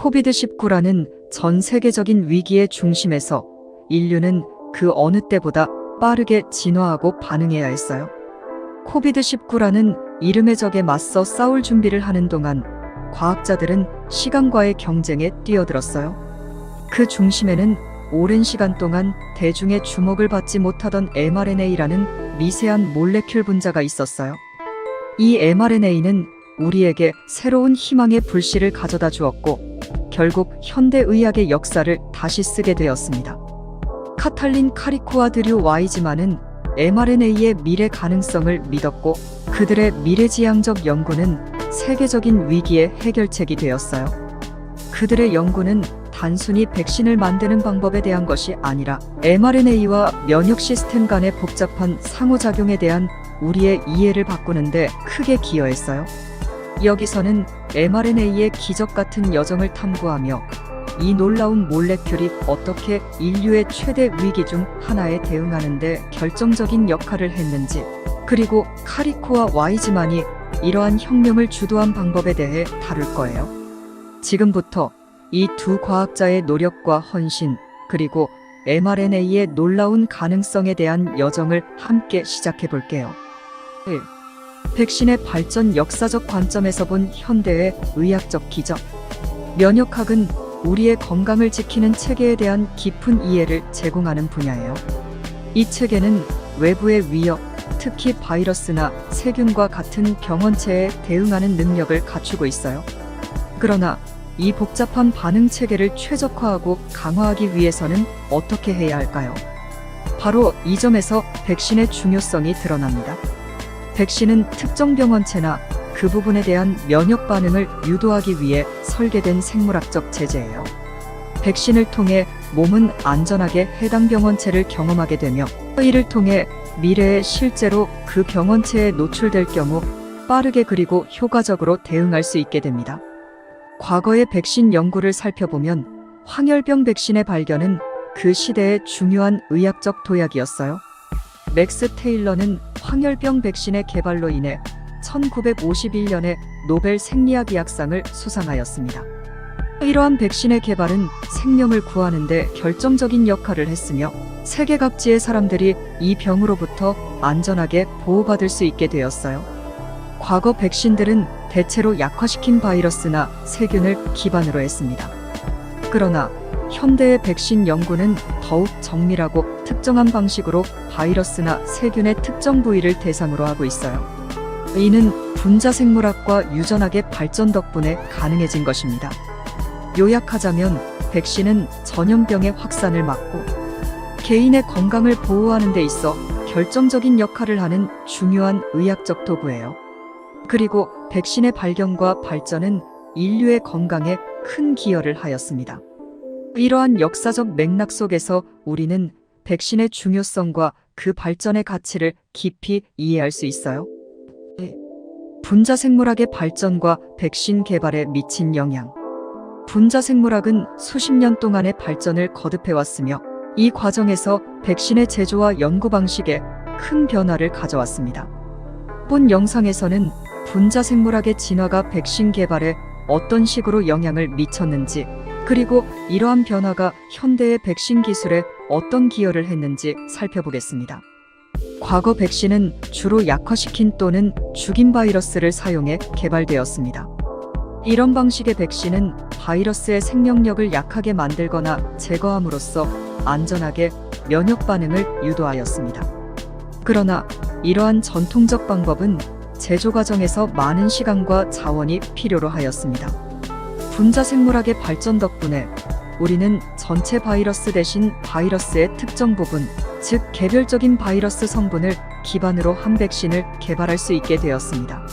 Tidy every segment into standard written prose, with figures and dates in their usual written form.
코비드19라는 전 세계적인 위기의 중심에서 인류는 그 어느 때보다 빠르게 진화하고 반응해야 했어요. 코비드19라는 이름의 적에 맞서 싸울 준비를 하는 동안 과학자들은 시간과의 경쟁에 뛰어들었어요. 그 중심에는 오랜 시간 동안 대중의 주목을 받지 못하던 mRNA라는 미세한 몰레큘 분자가 있었어요. 이 mRNA는 우리에게 새로운 희망의 불씨를 가져다 주었고 결국 현대의학의 역사를 다시 쓰게 되었습니다. 카탈린 카리코와 드류 와이즈만은 mRNA의 미래 가능성을 믿었고 그들의 미래지향적 연구는 세계적인 위기의 해결책이 되었어요. 그들의 연구는 단순히 백신을 만드는 방법에 대한 것이 아니라 mRNA와 면역 시스템 간의 복잡한 상호작용에 대한 우리의 이해를 바꾸는데 크게 기여했어요. 여기서는 mRNA의 기적 같은 여정을 탐구하며 이 놀라운 몰레큘이 어떻게 인류의 최대 위기 중 하나에 대응하는데 결정적인 역할을 했는지, 그리고 카리코와 와이즈만이 이러한 혁명을 주도한 방법에 대해 다룰 거예요. 지금부터 이 두 과학자의 노력과 헌신, 그리고 mRNA의 놀라운 가능성에 대한 여정을 함께 시작해 볼게요. 1. 백신의 발전 역사적 관점에서 본 현대의 의학적 기적. 면역학은 우리의 건강을 지키는 체계에 대한 깊은 이해를 제공하는 분야예요. 이 체계는 외부의 위협, 특히 바이러스나 세균과 같은 병원체에 대응하는 능력을 갖추고 있어요. 그러나 이 복잡한 반응 체계를 최적화하고 강화하기 위해서는 어떻게 해야 할까요? 바로 이 점에서 백신의 중요성이 드러납니다. 백신은 특정 병원체나 그 부분에 대한 면역 반응을 유도하기 위해 설계된 생물학적 제재예요. 백신을 통해 몸은 안전하게 해당 병원체를 경험하게 되며 이를 통해 미래에 실제로 그 병원체에 노출될 경우 빠르게 그리고 효과적으로 대응할 수 있게 됩니다. 과거의 백신 연구를 살펴보면 황열병 백신의 발견은 그 시대의 중요한 의학적 도약이었어요. 맥스 테일러는 황열병 백신의 개발로 인해 1951년에 노벨 생리학의학상을 수상하였습니다. 이러한 백신의 개발은 생명을 구하는 데 결정적인 역할을 했으며 세계 각지의 사람들이 이 병으로부터 안전하게 보호받을 수 있게 되었어요. 과거 백신들은 대체로 약화시킨 바이러스나 세균을 기반으로 했습니다. 그러나 현대의 백신 연구는 더욱 정밀하고 특정한 방식으로 바이러스나 세균의 특정 부위를 대상으로 하고 있어요. 이는 분자생물학과 유전학의 발전 덕분에 가능해진 것입니다. 요약하자면 백신은 전염병의 확산을 막고 개인의 건강을 보호하는 데 있어 결정적인 역할을 하는 중요한 의학적 도구예요. 그리고 백신의 발견과 발전은 인류의 건강에 큰 기여를 하였습니다. 이러한 역사적 맥락 속에서 우리는 백신의 중요성과 그 발전의 가치를 깊이 이해할 수 있어요. 분자생물학의 발전과 백신 개발에 미친 영향. 분자생물학은 수십 년 동안의 발전을 거듭해왔으며 이 과정에서 백신의 제조와 연구 방식에 큰 변화를 가져왔습니다. 본 영상에서는 분자생물학의 진화가 백신 개발에 어떤 식으로 영향을 미쳤는지, 그리고 이러한 변화가 현대의 백신 기술에 어떤 기여를 했는지 살펴보겠습니다. 과거 백신은 주로 약화시킨 또는 죽인 바이러스를 사용해 개발되었습니다. 이런 방식의 백신은 바이러스의 생명력을 약하게 만들거나 제거함으로써 안전하게 면역 반응을 유도하였습니다. 그러나 이러한 전통적 방법은 제조 과정에서 많은 시간과 자원이 필요로 하였습니다. 분자생물학의 발전 덕분에 우리는 전체 바이러스 대신 바이러스의 특정 부분, 즉 개별적인 바이러스 성분을 기반으로 한 백신을 개발할 수 있게 되었습니다.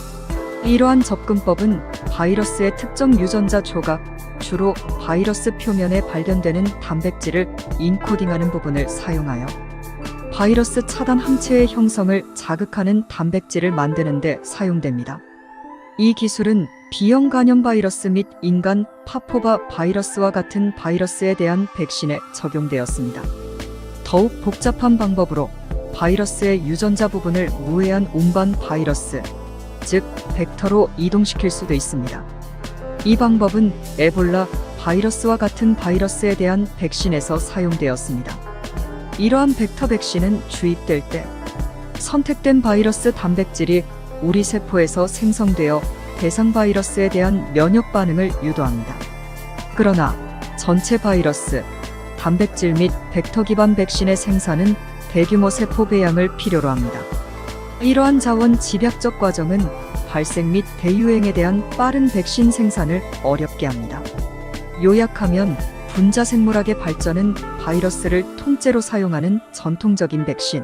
이러한 접근법은 바이러스의 특정 유전자 조각, 주로 바이러스 표면에 발견되는 단백질을 인코딩하는 부분을 사용하여 바이러스 차단 항체의 형성을 자극하는 단백질을 만드는 데 사용됩니다. 이 기술은 B형 간염 바이러스 및 인간 파포바 바이러스와 같은 바이러스에 대한 백신에 적용되었습니다. 더욱 복잡한 방법으로 바이러스의 유전자 부분을 무해한 운반 바이러스, 즉 벡터로 이동시킬 수도 있습니다. 이 방법은 에볼라, 바이러스와 같은 바이러스에 대한 백신에서 사용되었습니다. 이러한 벡터 백신은 주입될 때 선택된 바이러스 단백질이 우리 세포에서 생성되어 대상 바이러스에 대한 면역 반응을 유도합니다. 그러나 전체 바이러스, 단백질 및 벡터 기반 백신의 생산은 대규모 세포 배양을 필요로 합니다. 이러한 자원 집약적 과정은 발생 및 대유행에 대한 빠른 백신 생산을 어렵게 합니다. 요약하면 분자 생물학의 발전은 바이러스를 통째로 사용하는 전통적인 백신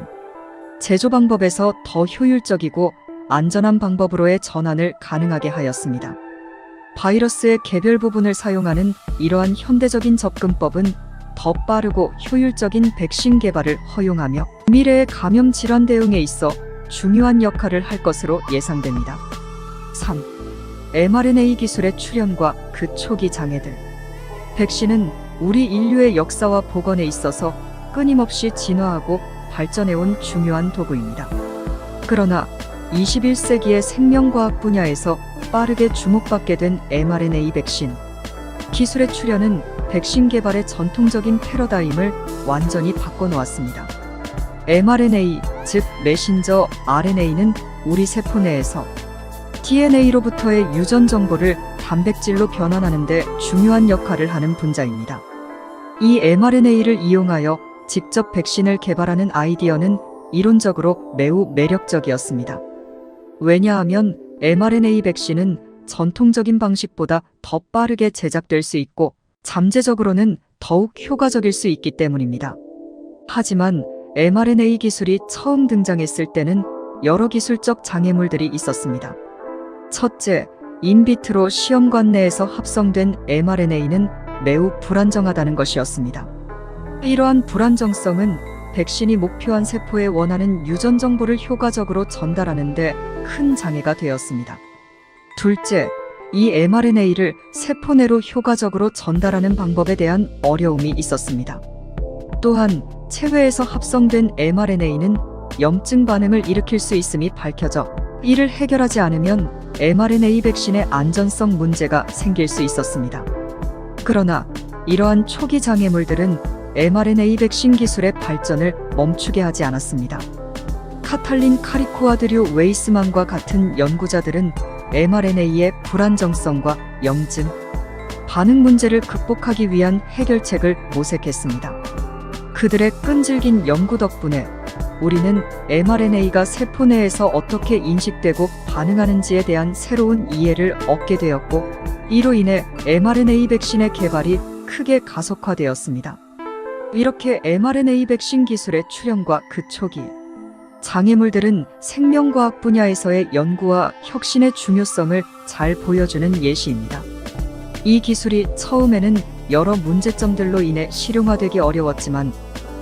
제조 방법에서 더 효율적이고 안전한 방법으로의 전환을 가능하게 하였습니다. 바이러스의 개별 부분을 사용하는 이러한 현대적인 접근법은 더 빠르고 효율적인 백신 개발을 허용하며 미래의 감염 질환 대응에 있어 중요한 역할을 할 것으로 예상됩니다. 3. mRNA 기술의 출현과 그 초기 장애들. 백신은 우리 인류의 역사와 복원에 있어서 끊임없이 진화하고 발전해온 중요한 도구입니다. 그러나 21세기의 생명과학 분야에서 빠르게 주목받게 된 mRNA 백신 기술의 출현은 백신 개발의 전통적인 패러다임을 완전히 바꿔놓았습니다. mRNA, 즉 메신저 RNA는 우리 세포 내에서 DNA로부터의 유전 정보를 단백질로 변환하는 데 중요한 역할을 하는 분자입니다. 이 mRNA를 이용하여 직접 백신을 개발하는 아이디어는 이론적으로 매우 매력적이었습니다. 왜냐하면 mRNA 백신은 전통적인 방식보다 더 빠르게 제작될 수 있고 잠재적으로는 더욱 효과적일 수 있기 때문입니다. 하지만 mRNA 기술이 처음 등장했을 때는 여러 기술적 장애물들이 있었습니다. 첫째, 인비트로 시험관 내에서 합성된 mRNA는 매우 불안정하다는 것이었습니다. 이러한 불안정성은 백신이 목표한 세포에 원하는 유전 정보를 효과적으로 전달하는 데 큰 장애가 되었습니다. 둘째, 이 mRNA를 세포 내로 효과적으로 전달하는 방법에 대한 어려움이 있었습니다. 또한 체외에서 합성된 mRNA는 염증 반응을 일으킬 수 있음이 밝혀져 이를 해결하지 않으면 mRNA 백신의 안전성 문제가 생길 수 있었습니다. 그러나 이러한 초기 장애물들은 mRNA 백신 기술의 발전을 멈추게 하지 않았습니다. 카탈린 카리코아드류 웨이스만과 같은 연구자들은 mRNA의 불안정성과 염증, 반응 문제를 극복하기 위한 해결책을 모색했습니다. 그들의 끈질긴 연구 덕분에 우리는 mRNA가 세포 내에서 어떻게 인식되고 반응하는지에 대한 새로운 이해를 얻게 되었고, 이로 인해 mRNA 백신의 개발이 크게 가속화되었습니다. 이렇게 mRNA 백신 기술의 출현과 그 초기 장애물들은 생명과학 분야에서의 연구와 혁신의 중요성을 잘 보여주는 예시입니다. 이 기술이 처음에는 여러 문제점들로 인해 실용화되기 어려웠지만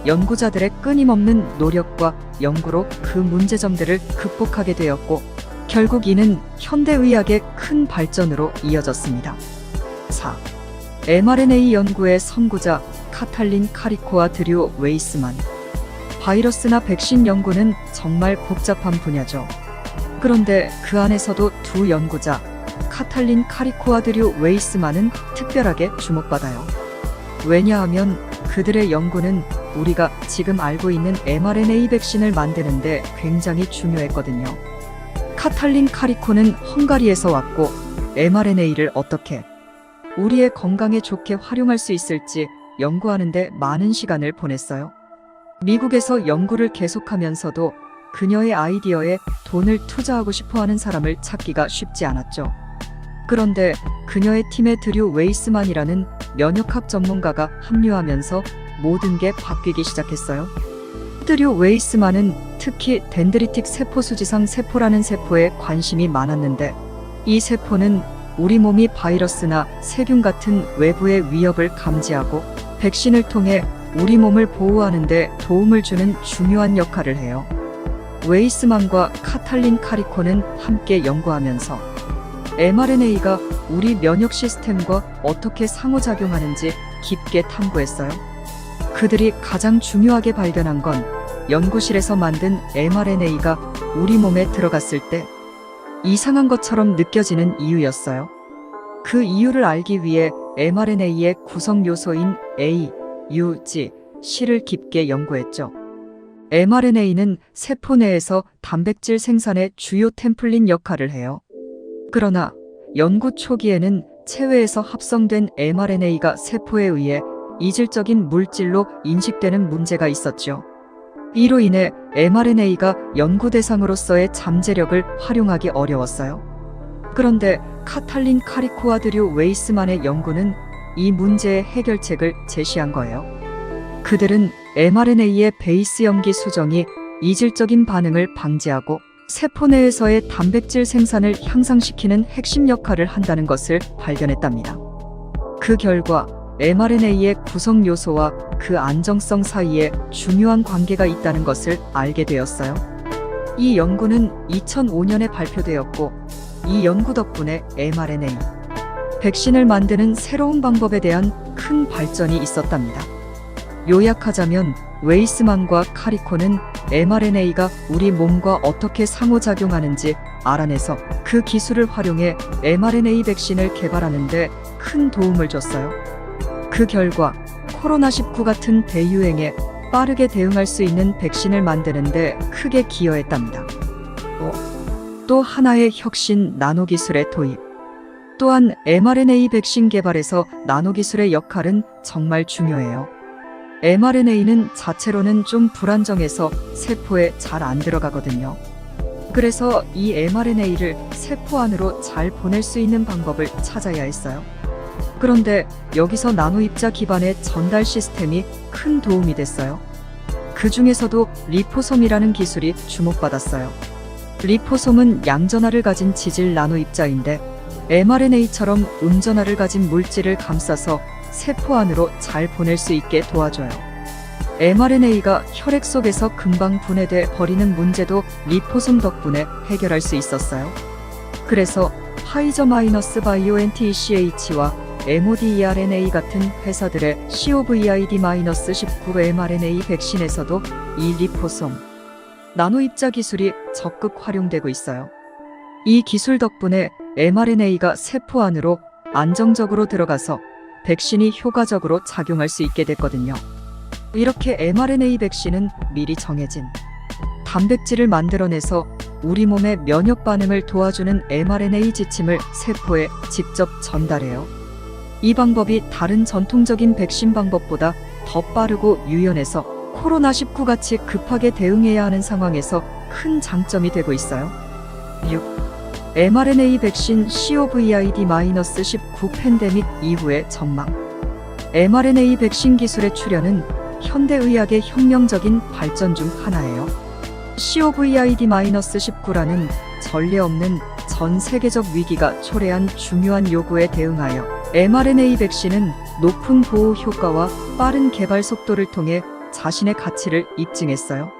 연구자들의 끊임없는 노력과 연구로 그 문제점들을 극복하게 되었고, 결국 이는 현대의학의 큰 발전으로 이어졌습니다. 4. mRNA 연구의 선구자 카탈린 카리코아드류 웨이스만. 바이러스나 백신 연구는 정말 복잡한 분야죠. 그런데 그 안에서도 두 연구자 카탈린 카리코아드류 웨이스만은 특별하게 주목받아요. 왜냐하면 그들의 연구는 우리가 지금 알고 있는 mRNA 백신을 만드는데 굉장히 중요했거든요. 카탈린 카리코는 헝가리에서 왔고 mRNA를 어떻게 우리의 건강에 좋게 활용할 수 있을지 연구하는데 많은 시간을 보냈어요. 미국에서 연구를 계속하면서도 그녀의 아이디어에 돈을 투자하고 싶어하는 사람을 찾기가 쉽지 않았죠. 그런데 그녀의 팀에 드류 웨이스만이라는 면역학 전문가가 합류하면서 모든 게 바뀌기 시작했어요. 드류 웨이스만은 특히 덴드리틱 세포수지상 세포라는 세포에 관심이 많았는데, 이 세포는 우리 몸이 바이러스나 세균 같은 외부의 위협을 감지하고 백신을 통해 우리 몸을 보호하는 데 도움을 주는 중요한 역할을 해요. 웨이스만과 카탈린 카리코는 함께 연구하면서 mRNA가 우리 면역 시스템과 어떻게 상호작용하는지 깊게 탐구했어요. 그들이 가장 중요하게 발견한 건 연구실에서 만든 mRNA가 우리 몸에 들어갔을 때 이상한 것처럼 느껴지는 이유였어요. 그 이유를 알기 위해 mRNA의 구성 요소인 A, U, G, C를 깊게 연구했죠. mRNA는 세포 내에서 단백질 생산의 주요 템플릿 역할을 해요. 그러나 연구 초기에는 체외에서 합성된 mRNA가 세포에 의해 이질적인 물질로 인식되는 문제가 있었죠. 이로 인해 mRNA가 연구 대상으로서의 잠재력을 활용하기 어려웠어요. 그런데 카탈린 카리코아드류 웨이스만의 연구는 이 문제의 해결책을 제시한 거예요. 그들은 mRNA의 베이스 염기 수정이 이질적인 반응을 방지하고 세포 내에서의 단백질 생산을 향상시키는 핵심 역할을 한다는 것을 발견했답니다. 그 결과 mRNA의 구성 요소와 그 안정성 사이에 중요한 관계가 있다는 것을 알게 되었어요. 이 연구는 2005년에 발표되었고, 이 연구 덕분에 mRNA 백신을 만드는 새로운 방법에 대한 큰 발전이 있었답니다. 요약하자면 웨이스만과 카리코는 mRNA가 우리 몸과 어떻게 상호작용하는지 알아내서 그 기술을 활용해 mRNA 백신을 개발하는 데 큰 도움을 줬어요. 그 결과 코로나19 같은 대유행에 빠르게 대응할 수 있는 백신을 만드는 데 크게 기여했답니다. 또 하나의 혁신, 나노기술의 도입. 또한 mRNA 백신 개발에서 나노기술의 역할은 정말 중요해요. mRNA는 자체로는 좀 불안정해서 세포에 잘 안 들어가거든요. 그래서 이 mRNA를 세포 안으로 잘 보낼 수 있는 방법을 찾아야 했어요. 그런데 여기서 나노입자 기반의 전달 시스템이 큰 도움이 됐어요. 그 중에서도 리포솜이라는 기술이 주목받았어요. 리포솜은 양전하를 가진 지질 나노입자인데 mRNA처럼 음전하를 가진 물질을 감싸서 세포 안으로 잘 보낼 수 있게 도와줘요. mRNA가 혈액 속에서 금방 분해돼 버리는 문제도 리포솜 덕분에 해결할 수 있었어요. 그래서 파이저-바이오엔티CH와 MODERNA 같은 회사들의 COVID-19 mRNA 백신에서도 이 리포솜, 나노입자 기술이 적극 활용되고 있어요. 이 기술 덕분에 mRNA가 세포 안으로 안정적으로 들어가서 백신이 효과적으로 작용할 수 있게 됐거든요. 이렇게 mRNA 백신은 미리 정해진 단백질을 만들어내서 우리 몸의 면역 반응을 도와주는 mRNA 지침을 세포에 직접 전달해요. 이 방법이 다른 전통적인 백신 방법보다 더 빠르고 유연해서 코로나19 같이 급하게 대응해야 하는 상황에서 큰 장점이 되고 있어요. 6. mRNA 백신 COVID-19 팬데믹 이후의 전망. mRNA 백신 기술의 출현은 현대의학의 혁명적인 발전 중 하나예요. COVID-19라는 전례 없는 전 세계적 위기가 초래한 중요한 요구에 대응하여 mRNA 백신은 높은 보호 효과와 빠른 개발 속도를 통해 자신의 가치를 입증했어요.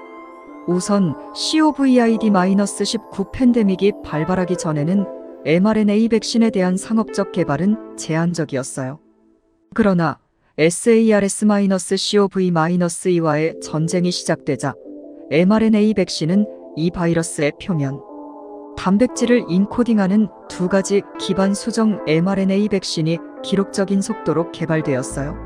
우선 COVID-19 팬데믹이 발발하기 전에는 mRNA 백신에 대한 상업적 개발은 제한적이었어요. 그러나 SARS-CoV-2와의 전쟁이 시작되자 mRNA 백신은 이 바이러스의 표면, 단백질을 인코딩하는 두 가지 기반 수정 mRNA 백신이 기록적인 속도로 개발되었어요.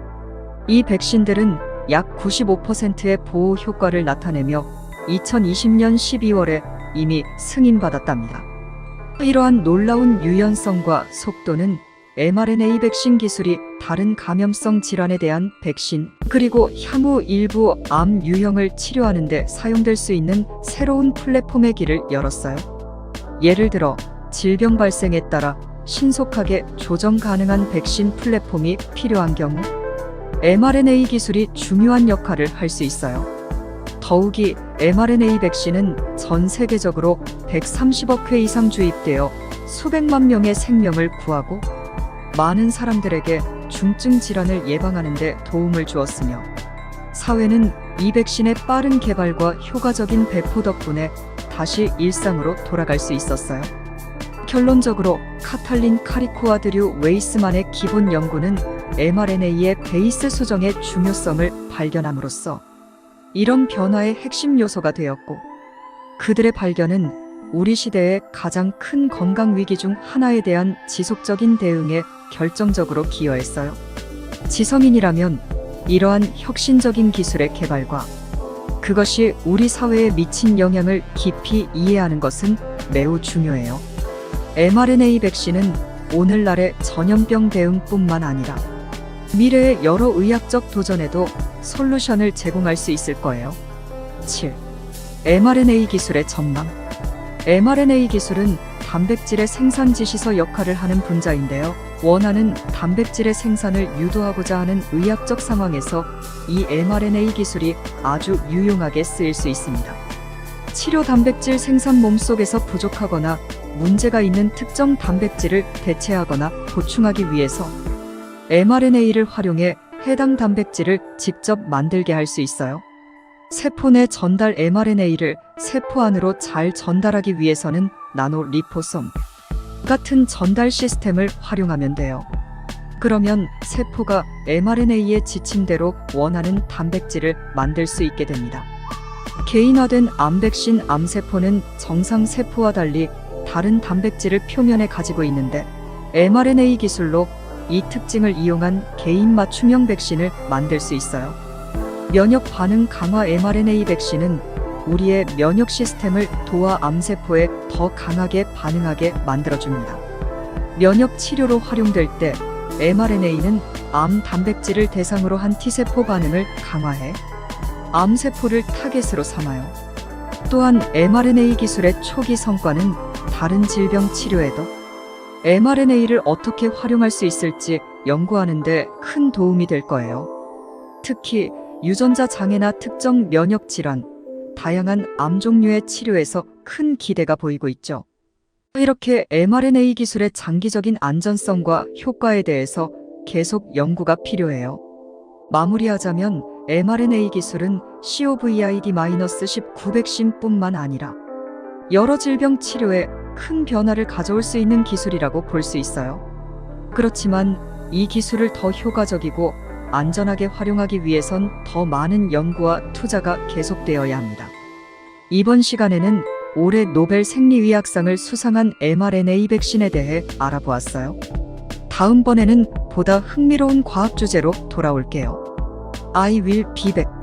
이 백신들은 약 95%의 보호 효과를 나타내며 2020년 12월에 이미 승인받았답니다. 이러한 놀라운 유연성과 속도는 mRNA 백신 기술이 다른 감염성 질환에 대한 백신, 그리고 향후 일부 암 유형을 치료하는 데 사용될 수 있는 새로운 플랫폼의 길을 열었어요. 예를 들어 질병 발생에 따라 신속하게 조정 가능한 백신 플랫폼이 필요한 경우 mRNA 기술이 중요한 역할을 할 수 있어요. 더욱이 mRNA 백신은 전 세계적으로 130억 회 이상 주입되어 수백만 명의 생명을 구하고 많은 사람들에게 중증 질환을 예방하는 데 도움을 주었으며, 사회는 이 백신의 빠른 개발과 효과적인 배포 덕분에 다시 일상으로 돌아갈 수 있었어요. 결론적으로 카탈린 카리코아드류 웨이스만의 기본 연구는 mRNA의 베이스 수정의 중요성을 발견함으로써 이런 변화의 핵심 요소가 되었고, 그들의 발견은 우리 시대의 가장 큰 건강 위기 중 하나에 대한 지속적인 대응의 결정적으로 기여했어요. 지성인이라면 이러한 혁신적인 기술의 개발과 그것이 우리 사회에 미친 영향을 깊이 이해하는 것은 매우 중요해요. mRNA 백신은 오늘날의 전염병 대응뿐만 아니라 미래의 여러 의학적 도전에도 솔루션을 제공할 수 있을 거예요. 7. mRNA 기술의 전망. mRNA 기술은 단백질의 생산 지시서 역할을 하는 분자인데요. 원하는 단백질의 생산을 유도하고자 하는 의학적 상황에서 이 mRNA 기술이 아주 유용하게 쓰일 수 있습니다. 치료 단백질 생산 몸속에서 부족하거나 문제가 있는 특정 단백질을 대체하거나 보충하기 위해서 mRNA를 활용해 해당 단백질을 직접 만들게 할 수 있어요. 세포 내 전달 mRNA를 세포 안으로 잘 전달하기 위해서는 나노 리포솜 같은 전달 시스템을 활용하면 돼요. 그러면 세포가 mRNA의 지침대로 원하는 단백질을 만들 수 있게 됩니다. 개인화된 암 백신 암세포는 정상 세포와 달리 다른 단백질을 표면에 가지고 있는데 mRNA 기술로 이 특징을 이용한 개인 맞춤형 백신을 만들 수 있어요. 면역 반응 강화 mRNA 백신은 우리의 면역 시스템을 도와 암세포에 더 강하게 반응하게 만들어줍니다. 면역 치료로 활용될 때 mRNA는 암 단백질을 대상으로 한 T세포 반응을 강화해 암세포를 타겟으로 삼아요. 또한 mRNA 기술의 초기 성과는 다른 질병 치료에도 mRNA를 어떻게 활용할 수 있을지 연구하는 데 큰 도움이 될 거예요. 특히 유전자 장애나 특정 면역 질환, 다양한 암 종류의 치료에서 큰 기대가 보이고 있죠. 이렇게 mRNA 기술의 장기적인 안전성과 효과에 대해서 계속 연구가 필요해요. 마무리하자면 mRNA 기술은 COVID-19 백신뿐만 아니라 여러 질병 치료에 큰 변화를 가져올 수 있는 기술이라고 볼 수 있어요. 그렇지만 이 기술을 더 효과적이고 안전하게 활용하기 위해선 더 많은 연구와 투자가 계속되어야 합니다. 이번 시간에는 올해 노벨 생리의학상을 수상한 mRNA 백신에 대해 알아보았어요. 다음번에는 보다 흥미로운 과학 주제로 돌아올게요. I will be back.